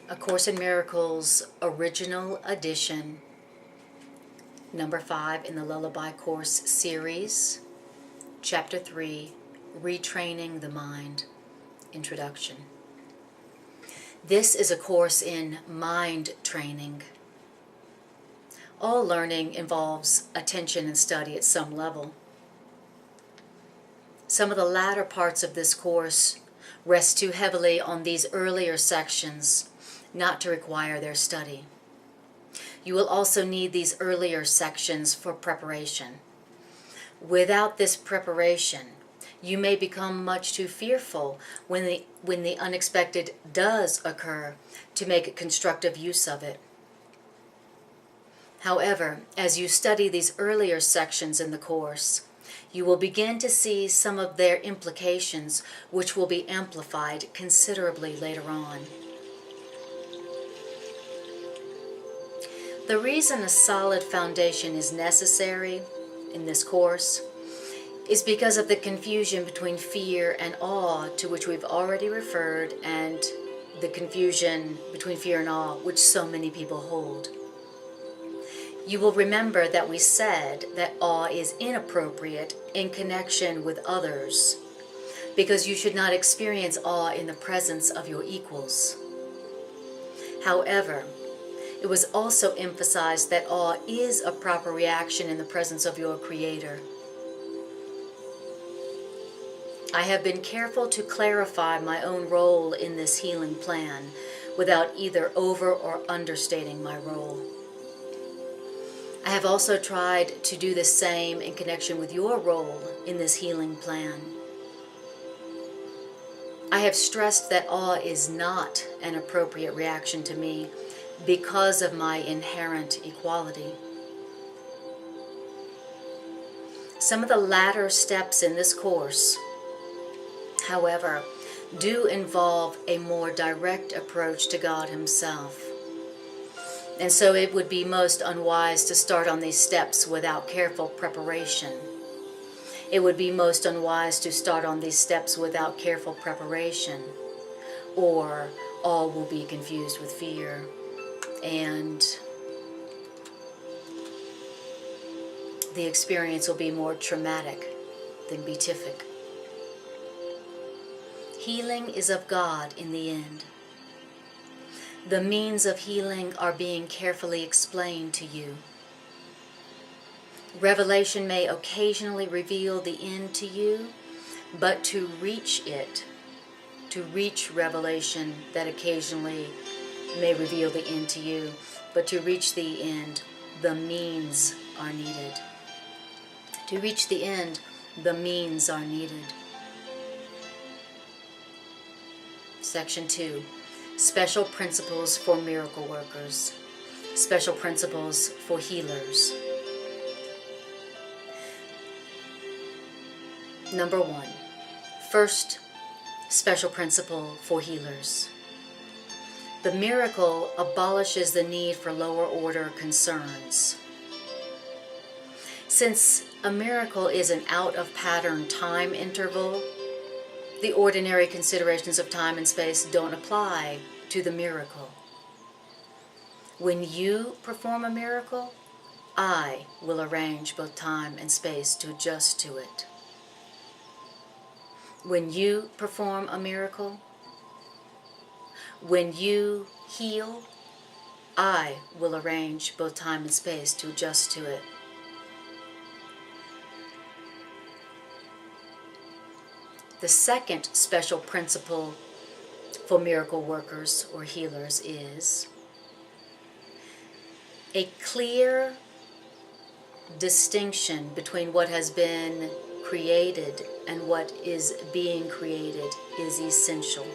A Course in Miracles Original Edition, number 5 in the Lullaby Course series, Chapter 3, Retraining the Mind, Introduction. This is a course in mind training. All learning involves attention and study at some level. Some of the latter parts of this course rest too heavily on these earlier sections not to require their study. You will also need these earlier sections for preparation. Without this preparation, you may become much too fearful when the unexpected does occur to make constructive use of it. However, as you study these earlier sections in the course, you will begin to see some of their implications, which will be amplified considerably later on. The reason a solid foundation is necessary in this course is because of the confusion between fear and awe, to which we've already referred, and the confusion between fear and awe which so many people hold. You will remember that we said that awe is inappropriate in connection with others, because you should not experience awe in the presence of your equals. However, it was also emphasized that awe is a proper reaction in the presence of your Creator. I have been careful to clarify my own role in this healing plan without either over or understating my role. I have also tried to do the same in connection with your role in this healing plan. I have stressed that awe is not an appropriate reaction to me because of my inherent equality. Some of the latter steps in this course, however, do involve a more direct approach to God Himself. And so it would be most unwise to start on these steps without careful preparation. It would be most unwise to start on these steps without careful preparation, or all will be confused with fear, and the experience will be more traumatic than beatific. Healing is of God in the end. The means of healing are being carefully explained to you. Revelation may occasionally reveal the end to you, but to reach it, to reach revelation that occasionally may reveal the end to you, but to reach the end, the means are needed. To reach the end, the means are needed. Section 2. Special principles for miracle workers. Special principles for healers. Number 1. First special principle for healers. The miracle abolishes the need for lower order concerns. Since a miracle is an out-of-pattern time interval, the ordinary considerations of time and space don't apply to the miracle. When you perform a miracle, I will arrange both time and space to adjust to it. When you perform a miracle, when you heal, I will arrange both time and space to adjust to it. The second special principle for miracle workers or healers is a clear distinction between what has been created and what is being created is essential.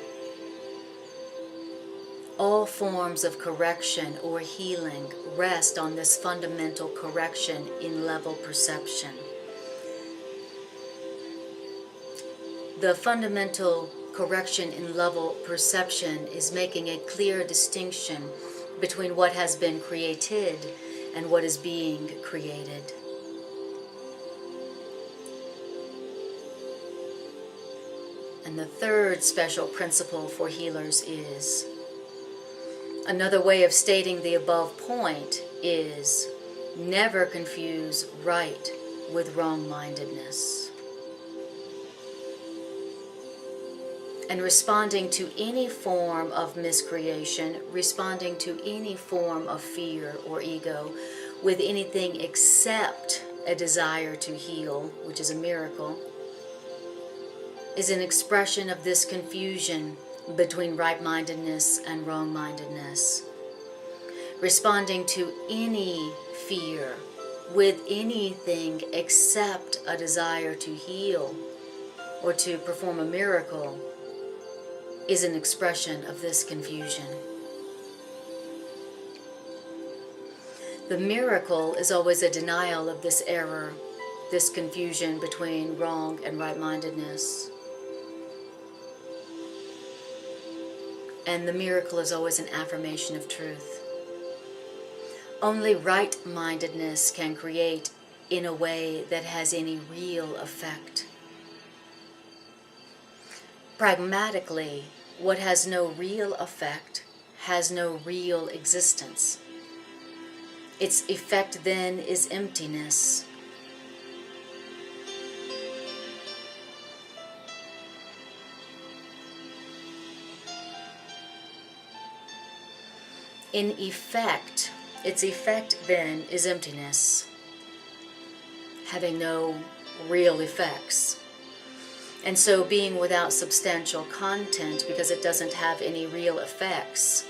All forms of correction or healing rest on this fundamental correction in level perception. The fundamental correction in level perception is making a clear distinction between what has been created and what is being created. And the third special principle for healers is Another way of stating the above point is never confuse right with wrong-mindedness. And responding to any form of miscreation, responding to any form of fear or ego with anything except a desire to heal, which is a miracle, is an expression of this confusion between right-mindedness and wrong-mindedness. Responding to any fear with anything except a desire to heal or to perform a miracle is an expression of this confusion. The miracle is always a denial of this error, this confusion between wrong and right-mindedness. And the miracle is always an affirmation of truth. Only right-mindedness can create in a way that has any real effect. Pragmatically, what has no real effect has no real existence. Its effect then is emptiness. In effect, its effect then is emptiness, having no real effects. And so being without substantial content because it doesn't have any real effects,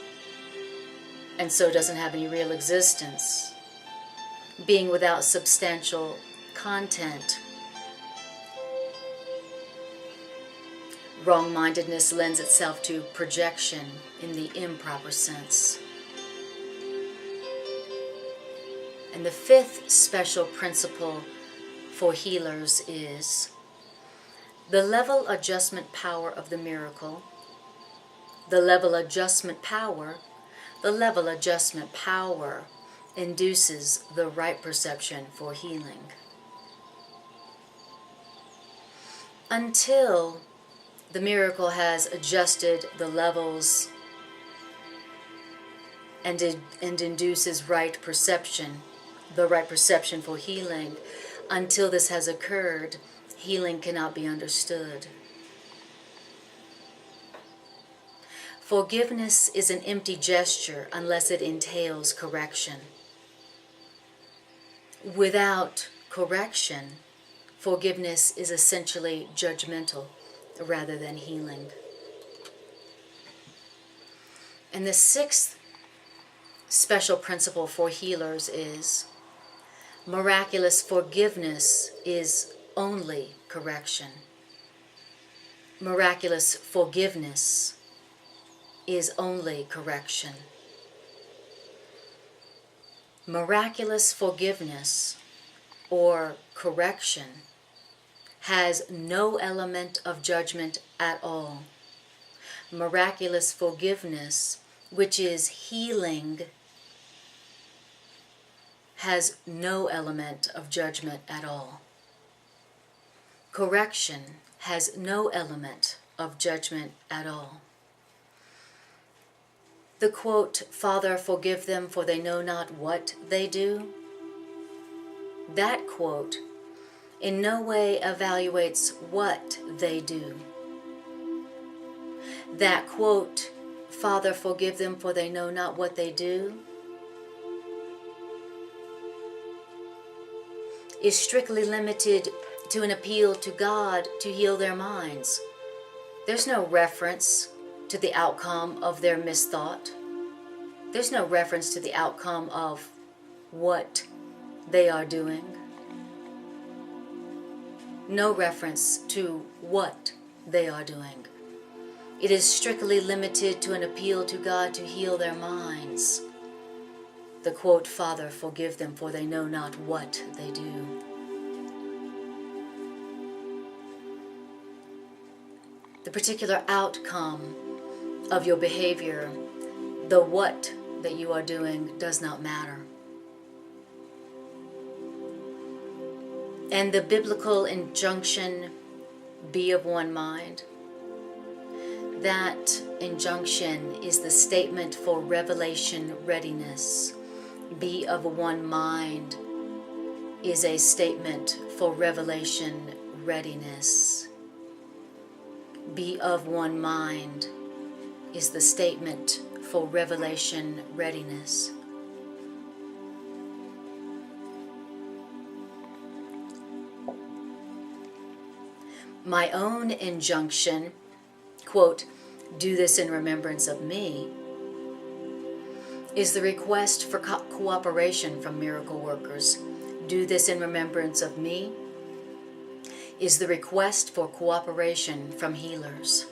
and so doesn't have any real existence. Being without substantial content, wrong-mindedness lends itself to projection in the improper sense. And the fifth special principle for healers is the level adjustment power of the miracle. The level adjustment power induces the right perception for healing. Until the miracle has adjusted the levels and induces right perception, the right perception for healing, until this has occurred, healing cannot be understood. Forgiveness is an empty gesture unless it entails correction. Without correction, forgiveness is essentially judgmental rather than healing. And the sixth special principle for healers is miraculous forgiveness is only correction. Miraculous forgiveness is only correction. Miraculous forgiveness or correction has no element of judgment at all. Miraculous forgiveness, which is healing, has no element of judgment at all. Correction has no element of judgment at all. The quote, "Father, forgive them, for they know not what they do," that quote in no way evaluates what they do. That quote, "Father, forgive them, for they know not what they do," is strictly limited to an appeal to God to heal their minds. There's no reference to the outcome of their misthought. There's no reference to the outcome of what they are doing. No reference to what they are doing. It is strictly limited to an appeal to God to heal their minds. The quote, "Father, forgive them, for they know not what they do." The particular outcome of your behavior, the what that you are doing, does not matter. And the biblical injunction, "Be of one mind," That injunction is the statement for revelation readiness. Be of one mind is a statement for revelation readiness. Be of one mind is the statement for revelation readiness. My own injunction, quote, do this in remembrance of me, is the request for cooperation from miracle workers. Do this in remembrance of me is the request for cooperation from healers.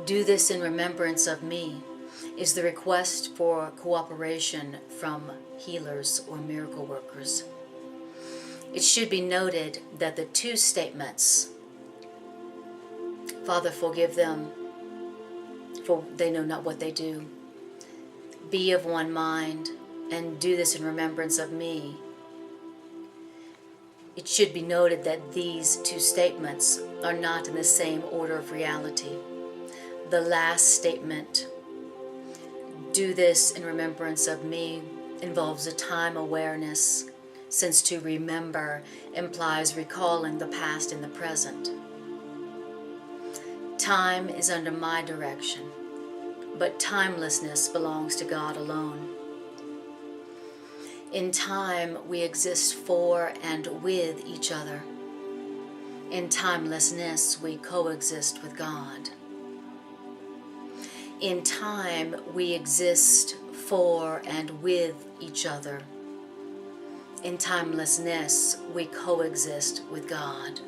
Do this in remembrance of me is the request for cooperation from healers or miracle workers. It should be noted that the two statements, Father, forgive them, for they know not what they do, be of one mind, and do this in remembrance of me. It should be noted that these two statements are not in the same order of reality. The last statement, do this in remembrance of me, involves a time awareness, since to remember implies recalling the past and the present. Time is under my direction, but timelessness belongs to God alone. In time, we exist for and with each other. In timelessness, we coexist with God. In time, we exist for and with each other. In timelessness, we coexist with God.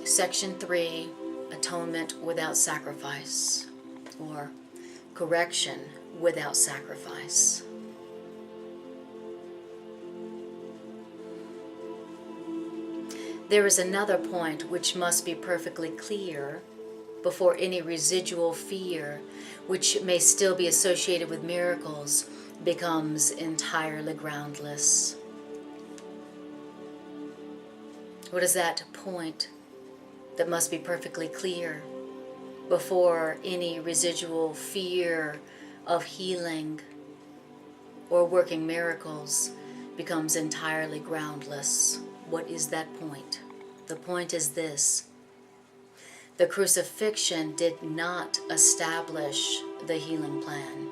Section 3, Atonement without sacrifice, or correction without sacrifice. There is another point which must be perfectly clear before any residual fear, which may still be associated with miracles, becomes entirely groundless. What is that point that must be perfectly clear before any residual fear of healing or working miracles becomes entirely groundless? What is that point? The point is this: the crucifixion did not establish the healing plan.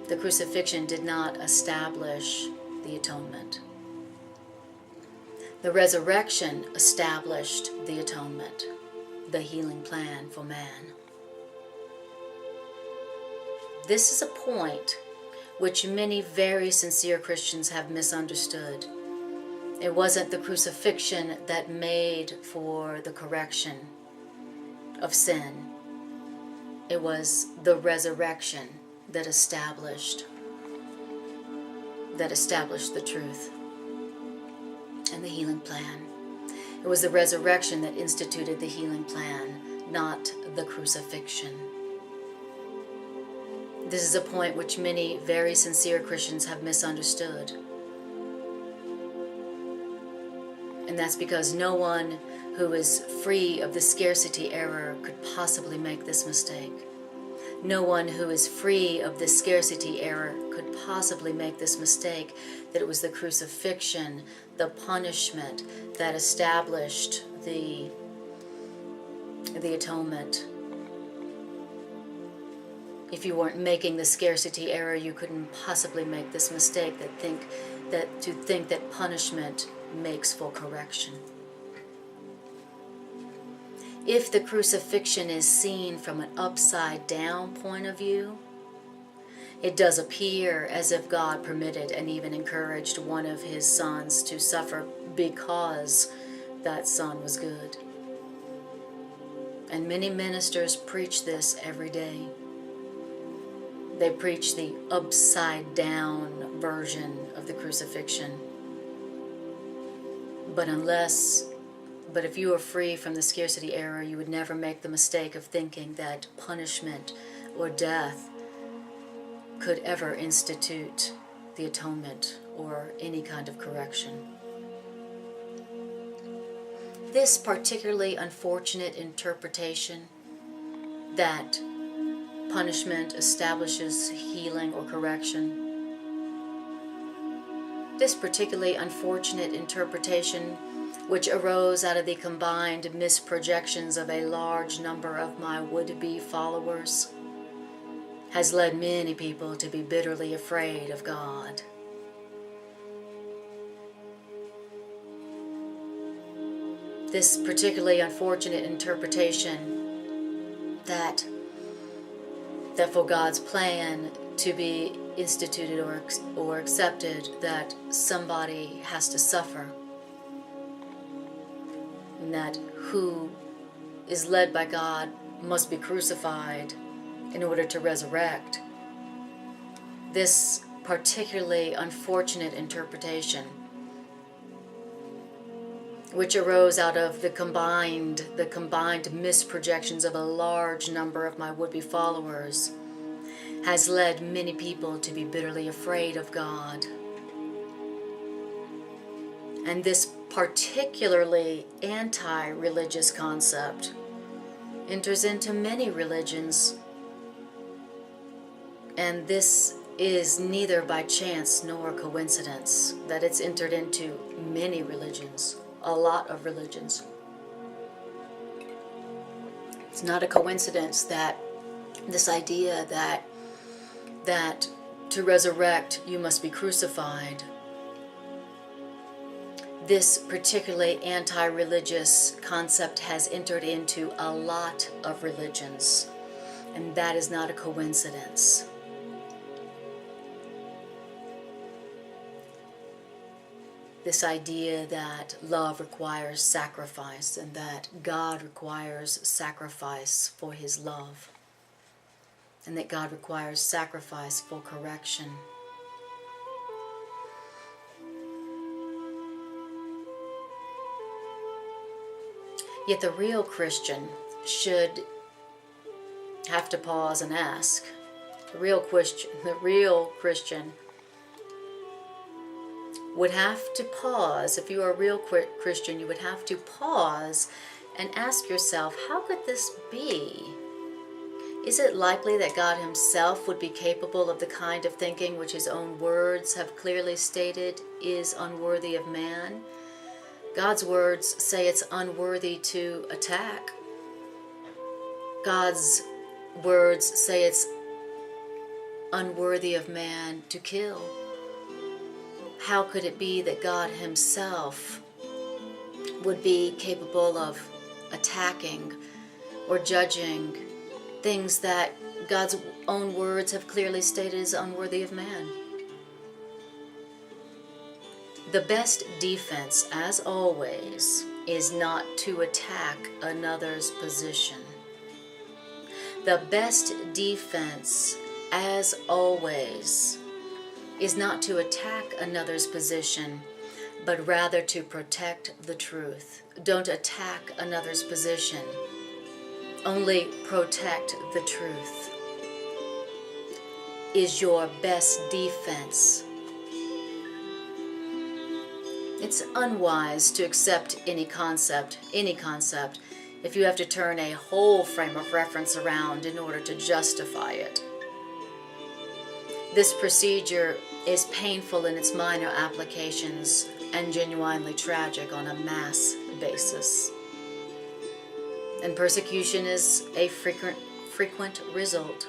The crucifixion did not establish the atonement. The resurrection established the atonement, the healing plan for man. This is a point which many very sincere Christians have misunderstood. It wasn't the crucifixion that made for the correction of sin. It was the resurrection that established the truth and the healing plan. It was the resurrection that instituted the healing plan, not the crucifixion. This is a point which many very sincere Christians have misunderstood. And that's because no one who is free of the scarcity error could possibly make this mistake. No one who is free of the scarcity error could possibly make this mistake, that it was the crucifixion, the punishment, that established the atonement. If you weren't making the scarcity error, you couldn't possibly make this mistake to think that punishment makes for correction. If the crucifixion is seen from an upside down point of view, it does appear as if God permitted and even encouraged one of his sons to suffer because that son was good. And many ministers preach this every day. They preach the upside down version of the crucifixion. But if you are free from the scarcity error, you would never make the mistake of thinking that punishment or death could ever institute the atonement or any kind of correction. This particularly unfortunate interpretation that punishment establishes healing or correction, this particularly unfortunate interpretation, which arose out of the combined misprojections of a large number of my would-be followers, has led many people to be bitterly afraid of God. This particularly unfortunate interpretation that for God's plan to be instituted or accepted, that somebody has to suffer, and that who is led by God must be crucified in order to resurrect. This particularly unfortunate interpretation, which arose out of the combined misprojections of a large number of my would-be followers, has led many people to be bitterly afraid of God. And this particularly anti-religious concept enters into many religions, and this is neither by chance nor coincidence that it's entered into many religions, a lot of religions. It's not a coincidence that this idea that to resurrect you must be crucified, this particularly anti-religious concept has entered into a lot of religions, and that is not a coincidence. This idea that love requires sacrifice and that God requires sacrifice for His love, and that God requires sacrifice for correction. Yet the real Christian should have to pause and ask. The real Christian would have to pause. If you are a real Christian, you would have to pause and ask yourself, how could this be? Is it likely that God Himself would be capable of the kind of thinking which His own words have clearly stated is unworthy of man? God's words say it's unworthy to attack. God's words say it's unworthy of man to kill. How could it be that God Himself would be capable of attacking or judging things that God's own words have clearly stated is unworthy of man? The best defense, as always, is not to attack another's position. The best defense, as always, is not to attack another's position, but rather to protect the truth. Don't attack another's position. Only protect the truth is your best defense. It's unwise to accept any concept, if you have to turn a whole frame of reference around in order to justify it. This procedure is painful in its minor applications and genuinely tragic on a mass basis. And persecution is a frequent result,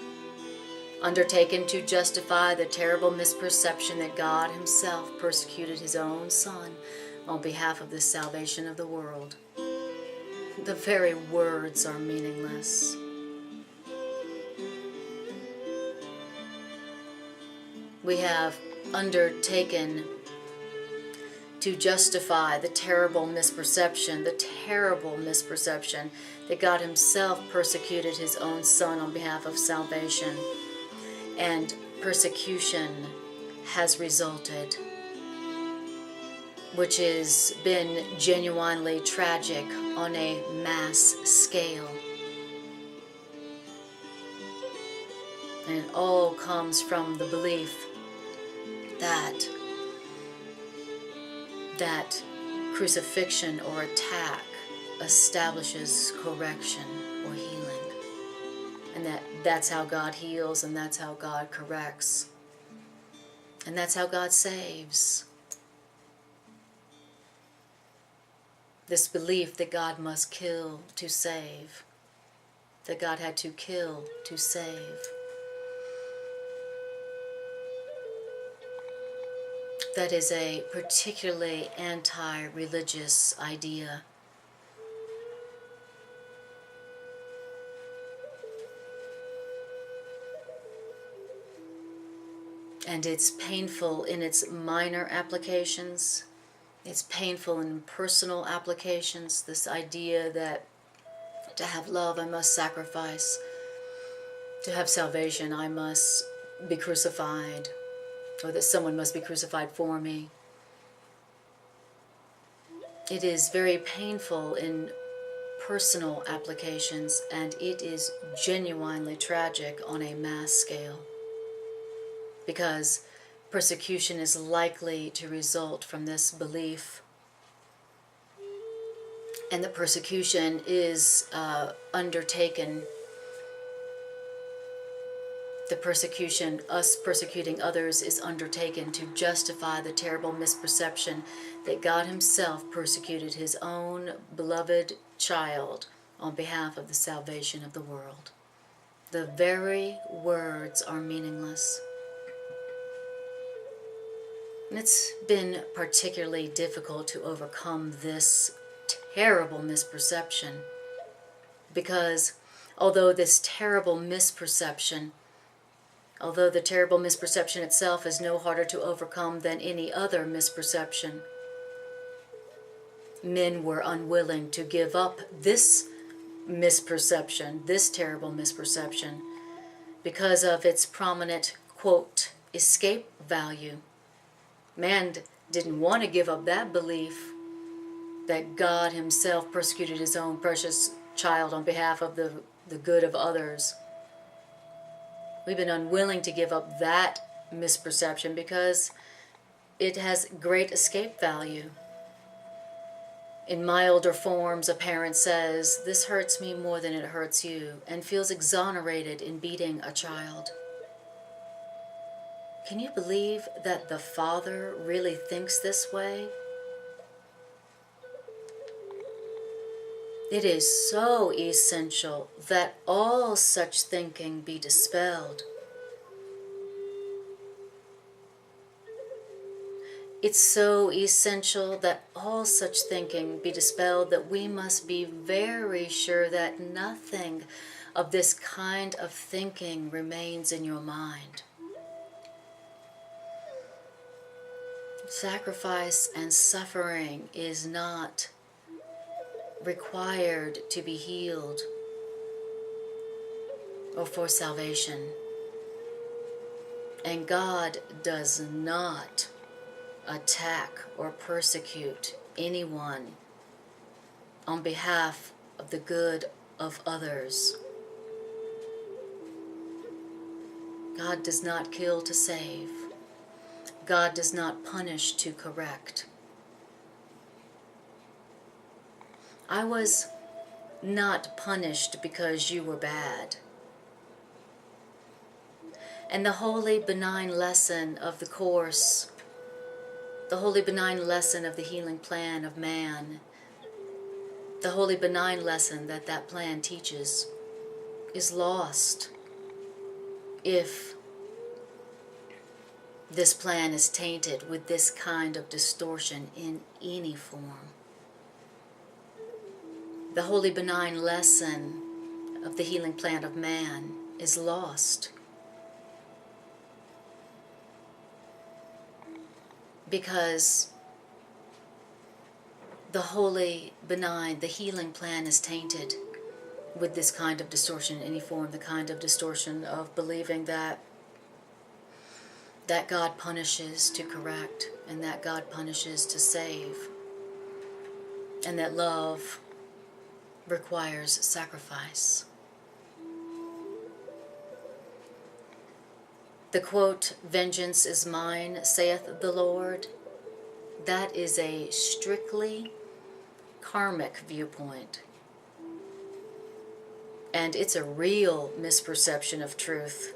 undertaken to justify the terrible misperception that God Himself persecuted His own Son on behalf of the salvation of the world. The very words are meaningless. We have undertaken to justify the terrible misperception that God Himself persecuted His own Son on behalf of salvation. And persecution has resulted, which has been genuinely tragic on a mass scale. And it all comes from the belief that crucifixion or attack establishes correction or healing. And that's how God heals, and that's how God corrects. And that's how God saves. This belief that God must kill to save, that God had to kill to save. That is a particularly anti-religious idea. And it's painful in its minor applications. It's painful in personal applications. This idea that to have love, I must sacrifice. To have salvation, I must be crucified. Or that someone must be crucified for me. It is very painful in personal applications, and it is genuinely tragic on a mass scale. Because persecution is likely to result from this belief. And the persecution is undertaken. The persecution, us persecuting others, is undertaken to justify the terrible misperception that God Himself persecuted His own beloved child on behalf of the salvation of the world. The very words are meaningless. And it's been particularly difficult to overcome this terrible misperception, because although the terrible misperception itself is no harder to overcome than any other misperception, men were unwilling to give up this misperception, this terrible misperception, because of its prominent, quote, escape value. Man didn't want to give up that belief that God Himself persecuted His own precious child on behalf of the good of others. We've been unwilling to give up that misperception because it has great escape value. In milder forms, a parent says, "This hurts me more than it hurts you," and feels exonerated in beating a child. Can you believe that the Father really thinks this way? It is so essential that all such thinking be dispelled. It's so essential that all such thinking be dispelled that we must be very sure that nothing of this kind of thinking remains in your mind. Sacrifice and suffering is not required to be healed or for salvation. And God does not attack or persecute anyone on behalf of the good of others. God does not kill to save. God does not punish to correct. I was not punished because you were bad. And the holy benign lesson of the Course, the holy benign lesson of the healing plan of man, the holy benign lesson that that plan teaches, is lost if this plan is tainted with this kind of distortion in any form. The holy benign lesson of the healing plan of man is lost because the holy benign, the healing plan is tainted with this kind of distortion in any form, the kind of distortion of believing that God punishes to correct, and that God punishes to save, and that love requires sacrifice. The quote, "Vengeance is mine, saith the Lord," that is a strictly karmic viewpoint. And it's a real misperception of truth.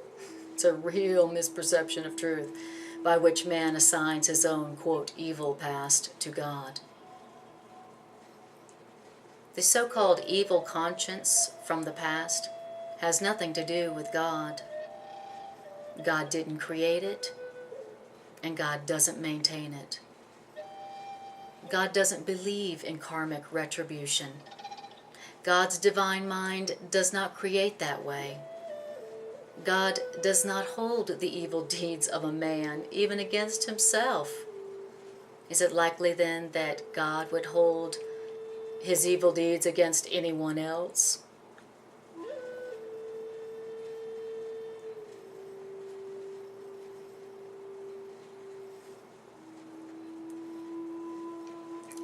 It's a real misperception of truth by which man assigns his own, quote, evil past to God. The so-called evil conscience from the past has nothing to do with God. God didn't create it, and God doesn't maintain it. God doesn't believe in karmic retribution. God's divine mind does not create that way. God does not hold the evil deeds of a man, even against himself. Is it likely then that God would hold his evil deeds against anyone else?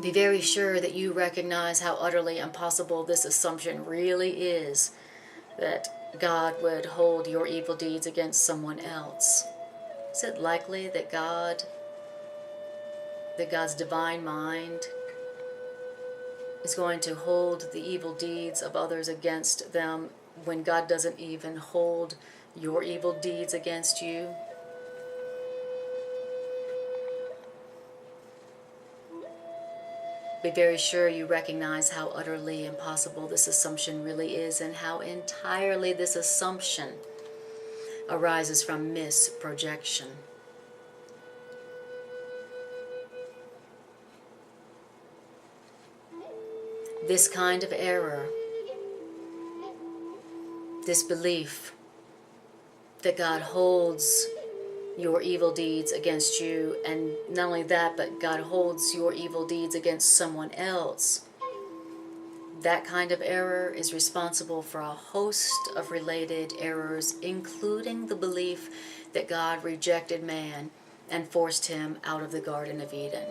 Be very sure that you recognize how utterly impossible this assumption really is, that God would hold your evil deeds against someone else. Is it likely that God's divine mind is going to hold the evil deeds of others against them when God doesn't even hold your evil deeds against you? Be very sure you recognize how utterly impossible this assumption really is, and how entirely this assumption arises from misprojection. This kind of error, this belief that God holds your evil deeds against you, and not only that, but God holds your evil deeds against someone else, that kind of error is responsible for a host of related errors, including the belief that God rejected man and forced him out of the Garden of Eden.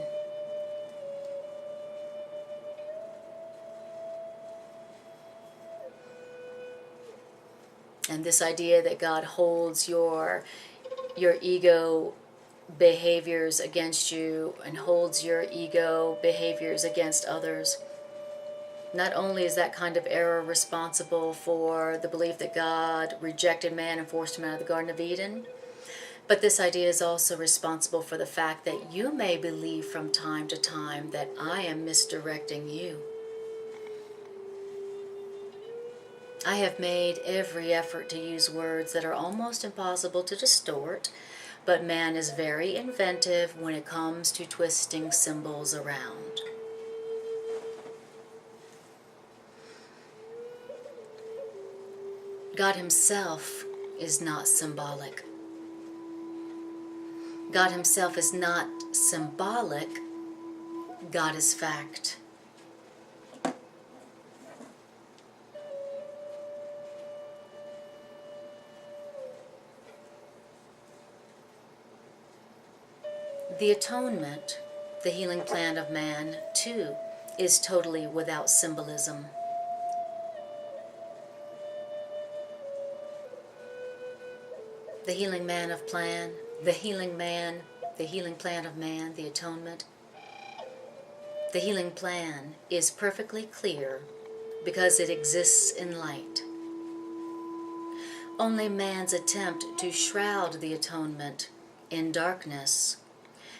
And this idea that God holds your ego behaviors against you and holds your ego behaviors against others. Not only is that kind of error responsible for the belief that God rejected man and forced him out of the Garden of Eden, but this idea is also responsible for the fact that you may believe from time to time that I am misdirecting you. I have made every effort to use words that are almost impossible to distort, but man is very inventive when it comes to twisting symbols around. God himself is not symbolic. God himself is not symbolic. God is fact. The atonement, the healing plan of man, too, is totally without symbolism. The healing plan of man, the healing plan of man, the atonement, the healing plan is perfectly clear because it exists in light. Only man's attempt to shroud the atonement in darkness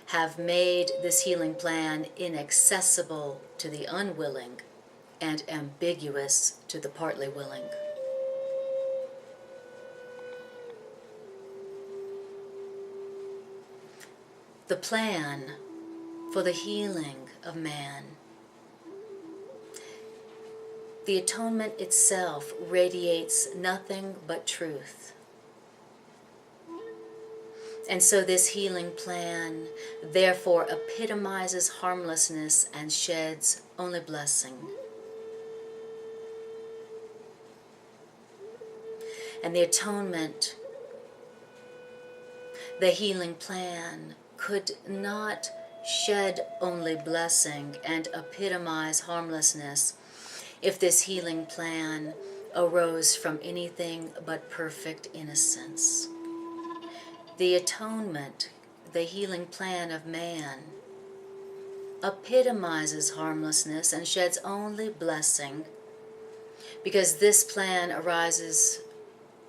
have made this healing plan inaccessible to the unwilling and ambiguous to the partly willing. The plan for the healing of man, the atonement itself radiates nothing but truth. And so this healing plan therefore epitomizes harmlessness and sheds only blessing. And the atonement, the healing plan, could not shed only blessing and epitomize harmlessness if this healing plan arose from anything but perfect innocence. The atonement, the healing plan of man, epitomizes harmlessness and sheds only blessing, because this plan arises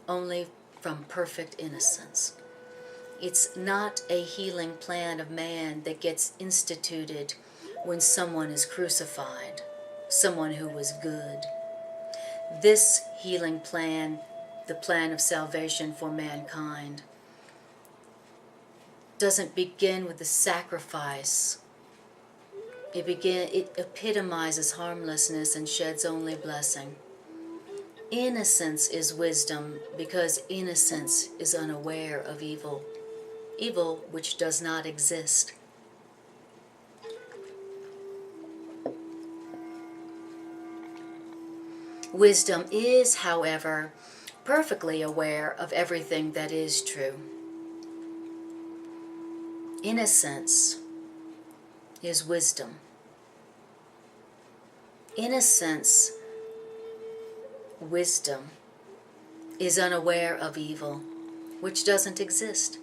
only from perfect innocence. It's not a healing plan of man that gets instituted when someone is crucified, someone who was good. This healing plan, the plan of salvation for mankind, doesn't begin with the sacrifice. It epitomizes harmlessness and sheds only blessing. Innocence is wisdom, because innocence is unaware of evil, evil which does not exist. Wisdom is, however, perfectly aware of everything that is true. Innocence is wisdom. Innocence, wisdom, is unaware of evil, which doesn't exist.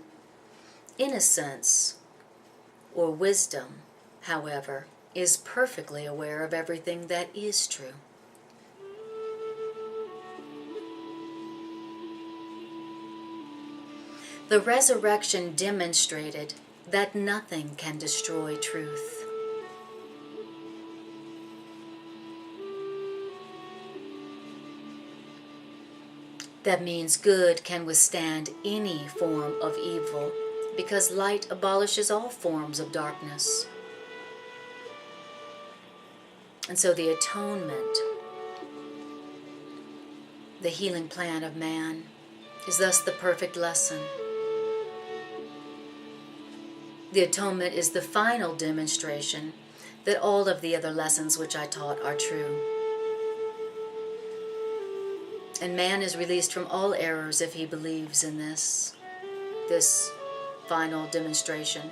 Innocence, or wisdom, however, is perfectly aware of everything that is true. The resurrection demonstrated that nothing can destroy truth. That means good can withstand any form of evil, because light abolishes all forms of darkness. And so the atonement, the healing plan of man, is thus the perfect lesson. The atonement is the final demonstration that all of the other lessons which I taught are true. And man is released from all errors if he believes in this final demonstration.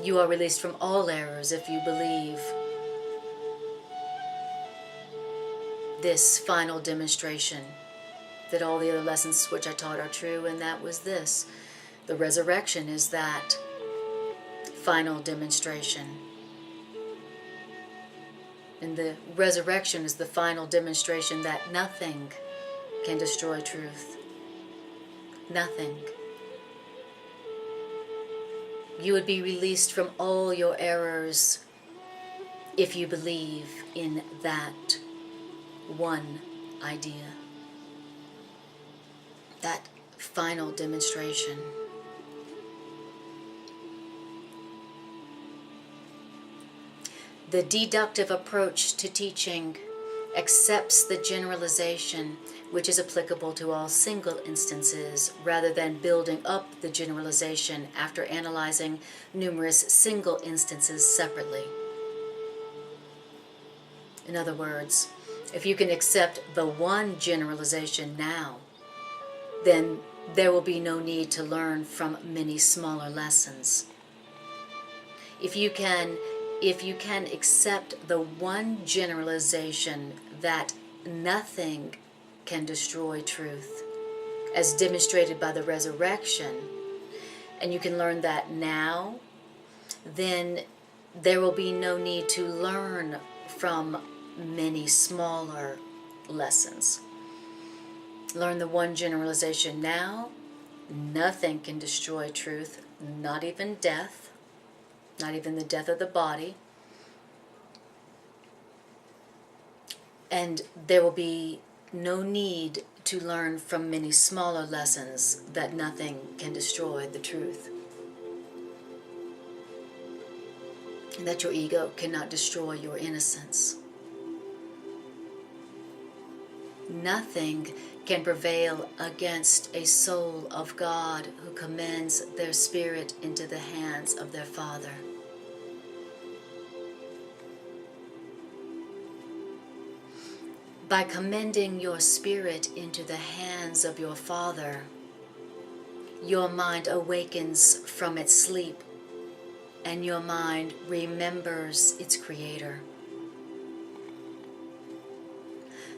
You are released from all errors if you believe this final demonstration that all the other lessons which I taught are true, and that was this. The resurrection is that final demonstration. And the resurrection is the final demonstration that nothing can destroy truth. Nothing. You would be released from all your errors if you believe in that one idea. That final demonstration. The deductive approach to teaching accepts the generalization which is applicable to all single instances, rather than building up the generalization after analyzing numerous single instances separately. In other words, if you can accept the one generalization now, then there will be no need to learn from many smaller lessons. If you can accept the one generalization that nothing can destroy truth, as demonstrated by the resurrection, and you can learn that now, then there will be no need to learn from many smaller lessons. Learn the one generalization now. Nothing can destroy truth, not even death, not even the death of the body. And there will be no need to learn from many smaller lessons that nothing can destroy the truth. And that your ego cannot destroy your innocence. Nothing can prevail against a soul of God who commends their spirit into the hands of their Father. By commending your spirit into the hands of your Father, your mind awakens from its sleep, and your mind remembers its Creator.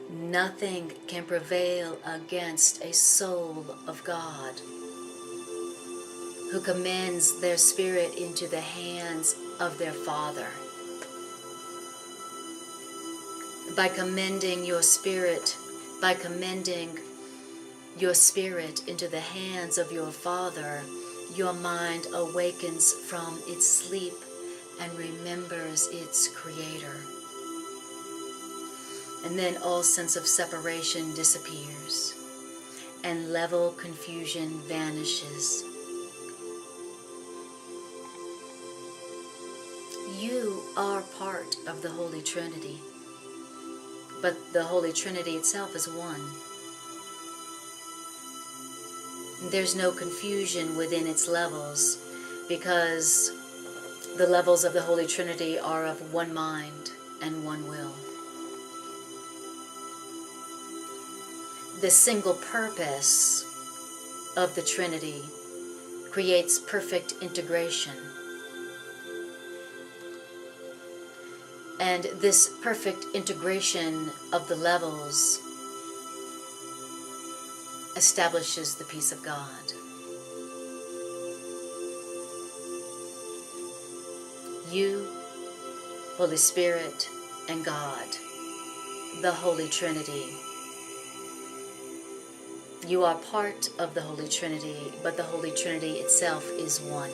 Nothing can prevail against a soul of God who commends their spirit into the hands of their Father. By commending your spirit into the hands of your Father, your mind awakens from its sleep and remembers its Creator. And then all sense of separation disappears, and level confusion vanishes. You are part of the Holy Trinity, but the Holy Trinity itself is one. There's no confusion within its levels, because the levels of the Holy Trinity are of one mind and one will. The single purpose of the Trinity creates perfect integration. And this perfect integration of the levels establishes the peace of God. You, Holy Spirit, and God, the Holy Trinity. You are part of the Holy Trinity, but the Holy Trinity itself is one.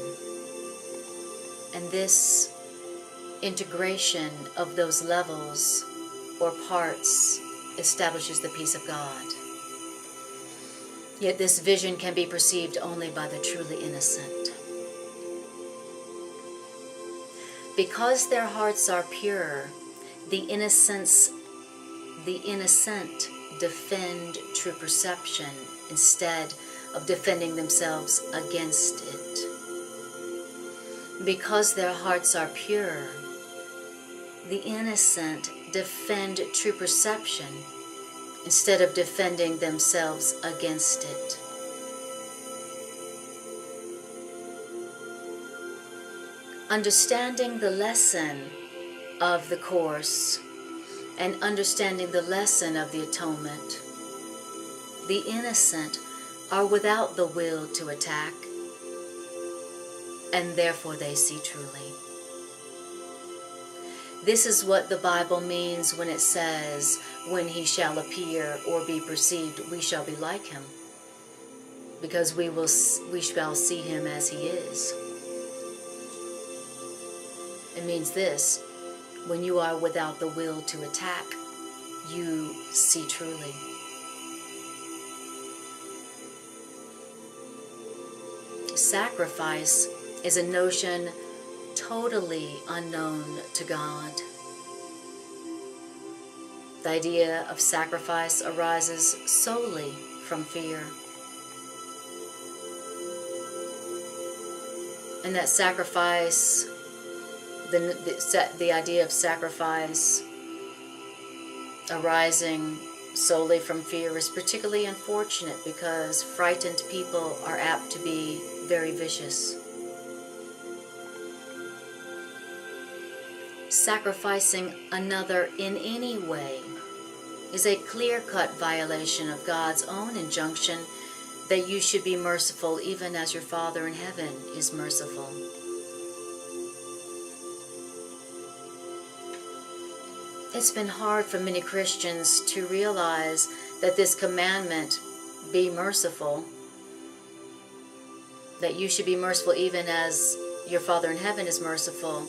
And this integration of those levels or parts establishes the peace of God. Yet this vision can be perceived only by the truly innocent. Because their hearts are pure, the innocent defend true perception instead of defending themselves against it. Because their hearts are pure, the innocent defend true perception instead of defending themselves against it. Understanding the lesson of the Course and understanding the lesson of the atonement, the innocent are without the will to attack, and therefore they see truly. This is what the Bible means when it says, when he shall appear or be perceived, we shall be like him, because we shall see him as he is. It means this: when you are without the will to attack, you see truly. Sacrifice is a notion totally unknown to God. The idea of sacrifice arises solely from fear. And that sacrifice, the idea of sacrifice arising solely from fear is particularly unfortunate, because frightened people are apt to be very vicious. Sacrificing another in any way is a clear-cut violation of God's own injunction that you should be merciful even as your Father in heaven is merciful. It's been hard for many Christians to realize that this commandment, be merciful, that you should be merciful even as your Father in heaven is merciful.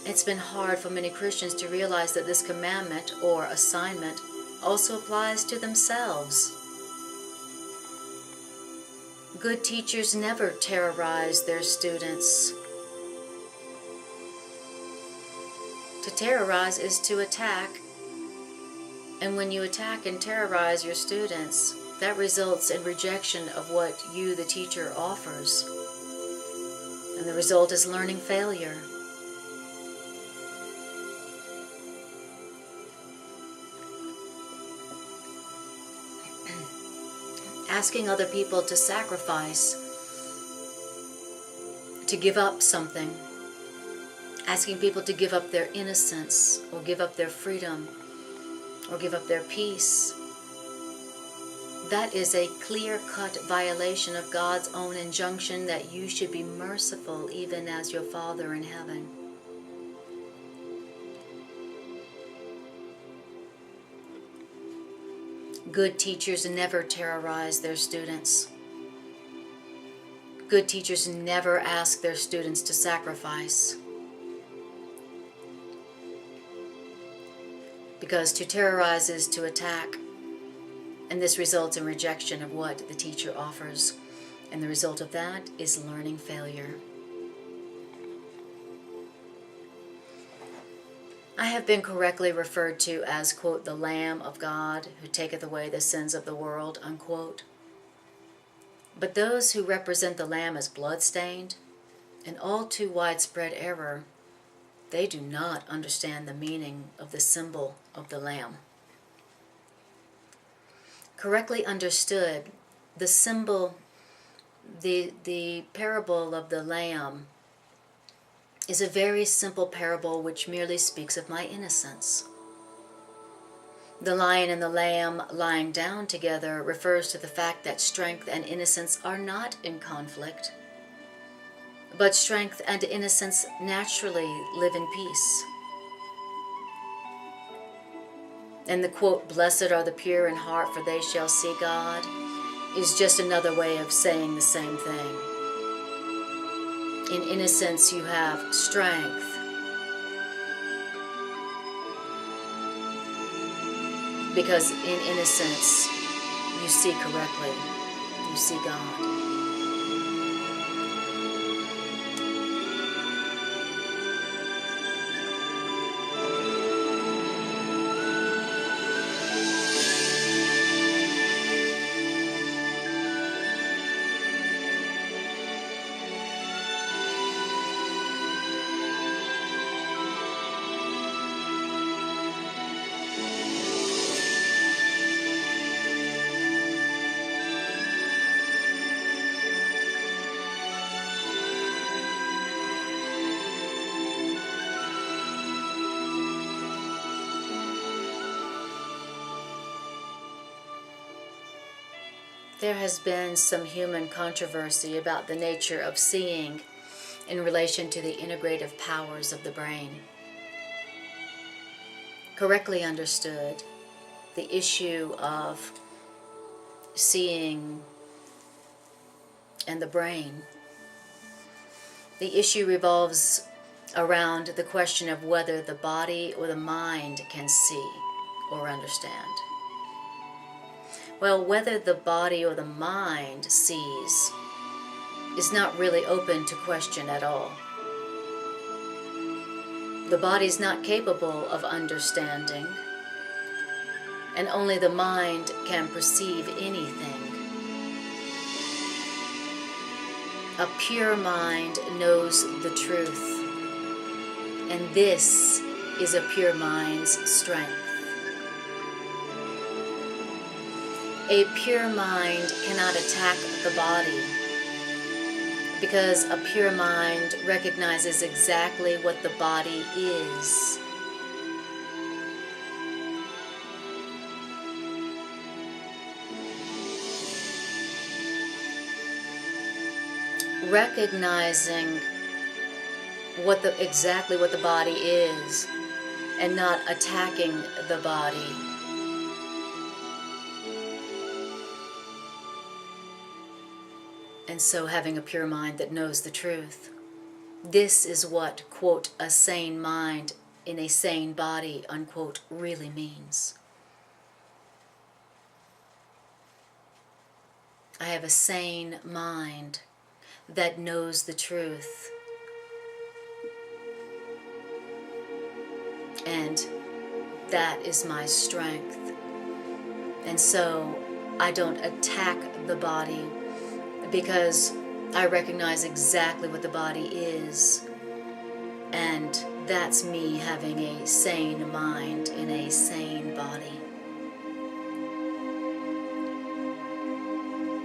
It's been hard for many Christians to realize that this commandment or assignment also applies to themselves. Good teachers never terrorize their students. To terrorize is to attack, and when you attack and terrorize your students, that results in rejection of what you, the teacher, offers. And the result is learning failure. Asking other people to sacrifice, to give up something, asking people to give up their innocence, or give up their freedom, or give up their peace, That is a clear-cut violation of God's own injunction that you should be merciful even as your Father in heaven. Good teachers never terrorize their students. Good teachers never ask their students to sacrifice. Because to terrorize is to attack, and this results in rejection of what the teacher offers, and the result of that is learning failure. I have been correctly referred to as, quote, the Lamb of God who taketh away the sins of the world, unquote. But those who represent the Lamb as blood-stained, and all too widespread error, they do not understand the meaning of the symbol of the Lamb. Correctly understood, the symbol, the parable of the Lamb is a very simple parable which merely speaks of my innocence. The lion and the lamb lying down together refers to the fact that strength and innocence are not in conflict, but strength and innocence naturally live in peace. And the quote, blessed are the pure in heart, for they shall see God, is just another way of saying the same thing. In innocence you have strength. Because in innocence you see correctly, you see God. There has been some human controversy about the nature of seeing in relation to the integrative powers of the brain. Correctly understood, the issue of seeing and the brain, the issue revolves around the question of whether the body or the mind can see or understand. Well, whether the body or the mind sees is not really open to question at all. The body is not capable of understanding, and only the mind can perceive anything. A pure mind knows the truth, and this is a pure mind's strength. A pure mind cannot attack the body because a pure mind recognizes exactly what the body is. Recognizing exactly what the body is and not attacking the body. And so having a pure mind that knows the truth. This is what, quote, a sane mind in a sane body, unquote, really means. I have a sane mind that knows the truth. And that is my strength. And so I don't attack the body because I recognize exactly what the body is. And that's me having a sane mind in a sane body.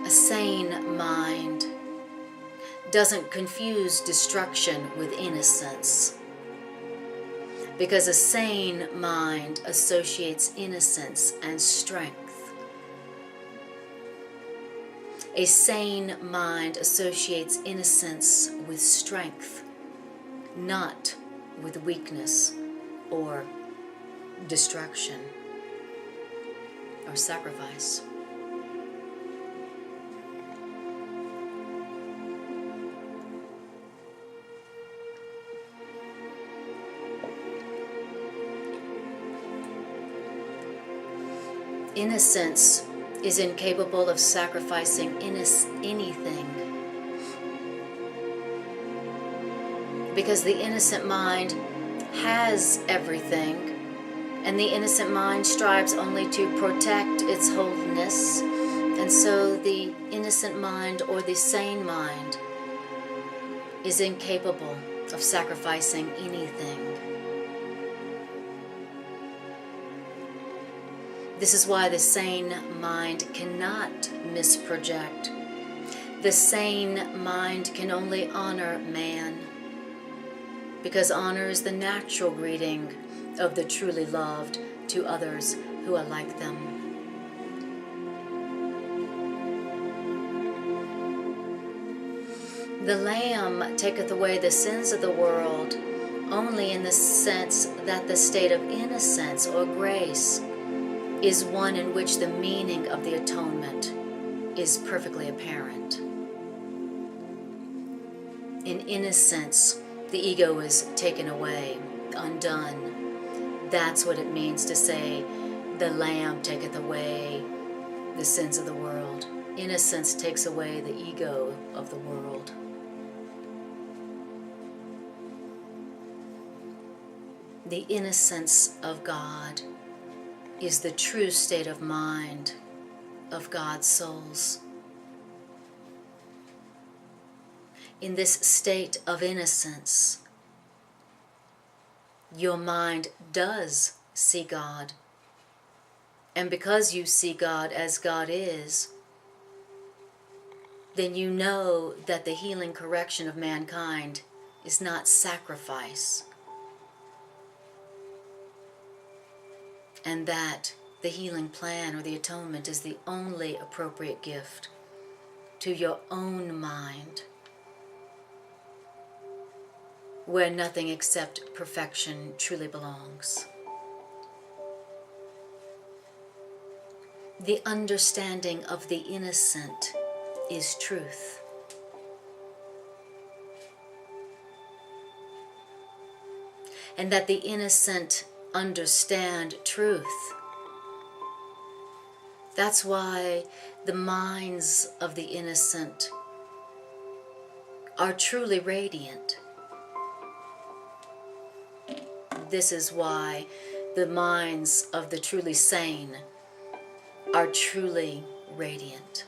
A sane mind doesn't confuse destruction with innocence, because a sane mind associates innocence and strength. A sane mind associates innocence with strength, not with weakness or destruction or sacrifice. Innocence is incapable of sacrificing anything, because the innocent mind has everything, and the innocent mind strives only to protect its wholeness, and so the innocent mind, or the sane mind, is incapable of sacrificing anything. This is why the sane mind cannot misproject. The sane mind can only honor man, because honor is the natural greeting of the truly loved to others who are like them. The Lamb taketh away the sins of the world only in the sense that the state of innocence or grace is one in which the meaning of the atonement is perfectly apparent. In innocence, the ego is taken away, undone. That's what it means to say, the Lamb taketh away the sins of the world. Innocence takes away the ego of the world. The innocence of God is the true state of mind of God's souls. In this state of innocence, your mind does see God. And because you see God as God is, then you know that the healing correction of mankind is not sacrifice, and that the healing plan or the atonement is the only appropriate gift to your own mind, where nothing except perfection truly belongs. The understanding of the innocent is truth. And that the innocent understand truth. That's why the minds of the innocent are truly radiant. This is why the minds of the truly sane are truly radiant.